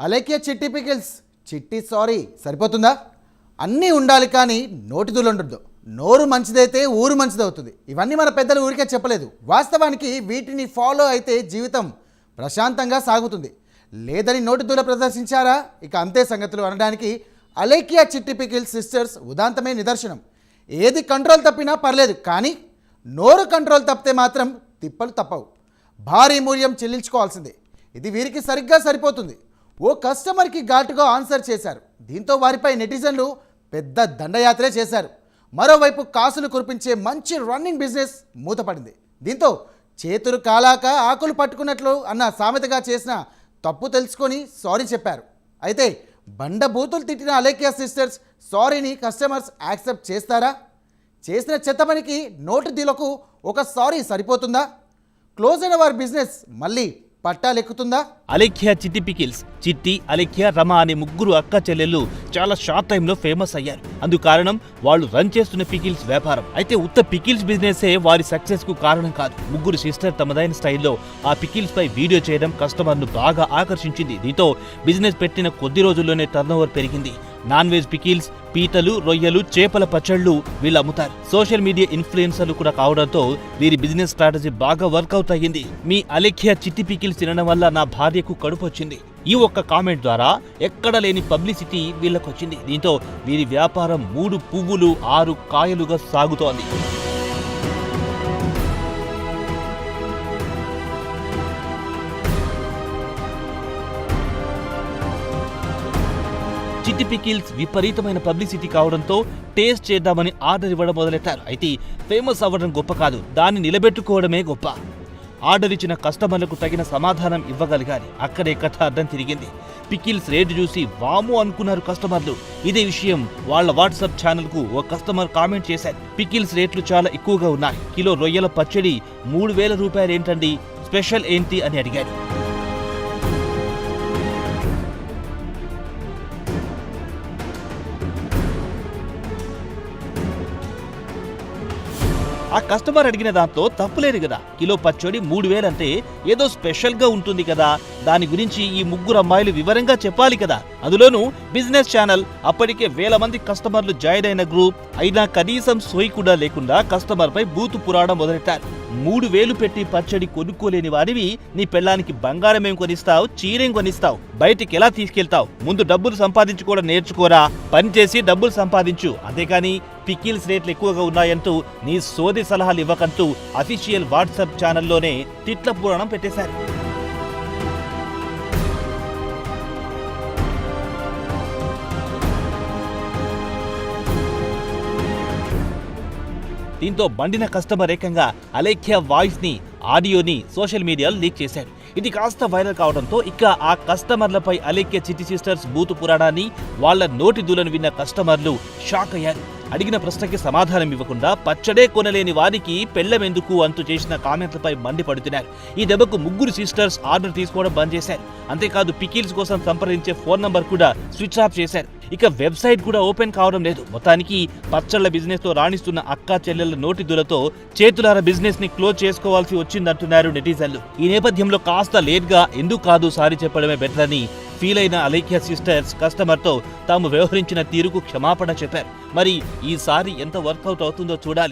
అలేఖ్య చిట్టి పికిల్స్ చిట్టి సారీ సరిపోతుందా? అన్నీ ఉండాలి కానీ నోటిదులు ఉండొద్దు. నోరు మంచిదైతే ఊరు మంచిదవుతుంది. ఇవన్నీ మన పెద్దలు ఊరికే చెప్పలేదు. వాస్తవానికి వీటిని ఫాలో అయితే జీవితం ప్రశాంతంగా సాగుతుంది. లేదని నోటిదుల ప్రదర్శించారా ఇక అంతే సంగతులు అనడానికి అలేఖ్య చిట్టి పికిల్స్ సిస్టర్స్ ఉదాంతమే నిదర్శనం. ఏది కంట్రోల్ తప్పినా పర్లేదు, కానీ నోరు కంట్రోల్ తప్పితే మాత్రం తిప్పలు తప్పవు. భారీ మూల్యం చెల్లించుకోవాల్సిందే. ఇది వీరికి సరిగ్గా సరిపోతుంది. ఓ కస్టమర్కి ఘాటుగా ఆన్సర్ చేశారు. దీంతో వారిపై నెటిజన్లు పెద్ద దండయాత్రే చేశారు. మరోవైపు కాసులు కురిపించే మంచి రన్నింగ్ బిజినెస్ మూతపడింది. దీంతో చేతులు కాలాక ఆకులు పట్టుకున్నట్లు అన్న సామెతగా చేసిన తప్పు తెలుసుకొని సారీ చెప్పారు. అయితే బండబూతులు తిట్టిన అలేఖ్య సిస్టర్స్ సారీని కస్టమర్స్ యాక్సెప్ట్ చేస్తారా? చేసిన చెత్త పనికి నోటు దిలకు ఒక సారీ సరిపోతుందా? క్లోజ్ అయిన వారి బిజినెస్ మళ్ళీ పట్టాలెక్కుతుందా? అలేఖ్య చిట్టి పికిల్స్, చిట్టి, అలేఖ్య, రమ అనే ముగ్గురు అక్క చెల్లెళ్ళు చాలా షార్ట్ టైంలో ఫేమస్ అయ్యారు. అందుకు కారణం వాళ్ళు రన్ చేస్తున్న పికిల్స్ వ్యాపారం. అయితే ఉత్త పికిల్స్ బిజినెసే వారి సక్సెస్ కు కారణం కాదు. ముగ్గురు సిస్టర్ తమదైన స్టైల్లో ఆ పికిల్స్ పై వీడియో చేయడం కస్టమర్ను బాగా ఆకర్షించింది. దీంతో బిజినెస్ పెట్టిన కొద్ది రోజుల్లోనే టర్నోవర్ పెరిగింది. నాన్ వెజ్ పికిల్స్, పీతలు, రొయ్యలు, చేపల పచ్చళ్ళు వీళ్ళు అమ్ముతారు. సోషల్ మీడియా ఇన్ఫ్లుయెన్సర్లు కూడా కావడంతో వీరి బిజినెస్ స్ట్రాటజీ బాగా వర్కౌట్ అయ్యింది. మీ అలేఖ్య చిట్టి పికిల్స్ తినడం వల్ల నా భార్యకు కడుపు వచ్చింది. ఈ ఒక్క కామెంట్ ద్వారా ఎక్కడ లేని పబ్లిసిటీ వీళ్ళకొచ్చింది. దీంతో వీరి వ్యాపారం 3 పువ్వులు 6 కాయలుగా సాగుతోంది. చిట్టి పికిల్స్ విపరీతమైన పబ్లిసిటీ కావడంతో టేస్ట్ చేద్దామని ఆర్డర్ ఇవ్వడం మొదలెట్టారు. అయితే ఫేమస్ అవ్వడం గొప్ప కాదు, దాన్ని నిలబెట్టుకోవడమే గొప్ప. ఆర్డర్ ఇచ్చిన కస్టమర్లకు తగిన సమాధానం ఇవ్వగలిగాలి. అక్కడే కథ అడ్డం తిరిగింది. పికిల్స్ రేటు చూసి వాము అనుకున్నారు కస్టమర్లు. ఇదే విషయం వాళ్ళ వాట్సాప్ ఛానల్ కు ఓ కస్టమర్ కామెంట్ చేశారు. పికిల్స్ రేట్లు చాలా ఎక్కువగా ఉన్నాయి. కిలో రొయ్యల పచ్చడి 3000 రూపాయలు ఏంటండి, స్పెషల్ ఏంటి అని అడిగారు. ఆ కస్టమర్ అడిగిన దాంతో తప్పులేదు కదా. కిలో పచ్చడి 3000 అంటే ఏదో స్పెషల్ గా ఉంటుంది కదా. దాని గురించి ఈ ముగ్గురు అమ్మాయిలు వివరంగా చెప్పాలి కదా. అందులోనూ బిజినెస్ ఛానల్, అప్పటికే 1000 మంది కస్టమర్లు జాయిన్ అయిన గ్రూప్ అయినా కనీసం సోయి కూడా లేకుండా కస్టమర్ పై బూతు పురాణం మొదలెట్టారు. 3000 పెట్టి పచ్చడి కొనుక్కోలేని వాడివి నీ పెళ్ళానికి బంగారం ఏం కొనిస్తావు, చీరేం కొనిస్తావు, బయటికి ఎలా తీసుకెళ్తావు? ముందు డబ్బులు సంపాదించుకోవడం నేర్చుకోరా, పని చేసి డబ్బులు సంపాదించు. అంతేకాని పికిల్స్ రేట్లు ఎక్కువగా ఉన్నాయంటూ నీ సోది సలహాలు ఇవ్వకంటూ అఫీషియల్ వాట్సాప్ ఛానల్లోనే తిట్ల పురాణం పెట్టేశారు. దీంతో బండిన కస్టమర్ ఏకంగా అలేఖ్య వాయిస్ ని, ఆడియోని సోషల్ మీడియాలో లీక్ చేశాడు. ఇది కాస్త వైరల్ కావడంతో ఇక ఆ కస్టమర్లపై అలేఖ్య చిట్టి సిస్టర్స్ బూతు పురాణాన్ని, వాళ్ల నోటి దూలను విన్న కస్టమర్లు షాక్ అయ్యారు. అడిగిన ప్రశ్నకి సమాధానం ఇవ్వకుండా పచ్చడే కొనలేని వారికి పెళ్లమెందుకు అంటూ చేసిన కామెంట్లపై మండిపడుతున్నారు. ఈ దెబ్బకు ముగ్గురు సిస్టర్స్ ఆర్డర్ తీసుకోవడం బంద్ చేశారు. అంతేకాదు పికిల్స్ కోసం సంప్రదించే ఫోన్ నంబర్ కూడా స్విచ్ ఆఫ్ చేశారు. ఇక వెబ్సైట్ కూడా ఓపెన్ కావడం లేదు. మొత్తానికి పచ్చళ్ల బిజినెస్ తో రాణిస్తున్న అక్కా చెల్లెళ్ల నోటి దూలతో చేతులార బిజినెస్ ని క్లోజ్ చేసుకోవాల్సి వచ్చిందంటున్నారు నెటిజన్లు. ఈ నేపథ్యంలో కాస్త లేట్ గా ఎందుకు కాదు సారీ చెప్పడమే బెటర్ అని ఫీల్ అయిన అలేఖ్య సిస్టర్స్ కస్టమర్ తో తాము వ్యవహరించిన తీరుకు క్షమాపణ చెప్పారు. మరి ఈసారి ఎంత వర్కౌట్ అవుతుందో చూడాలి.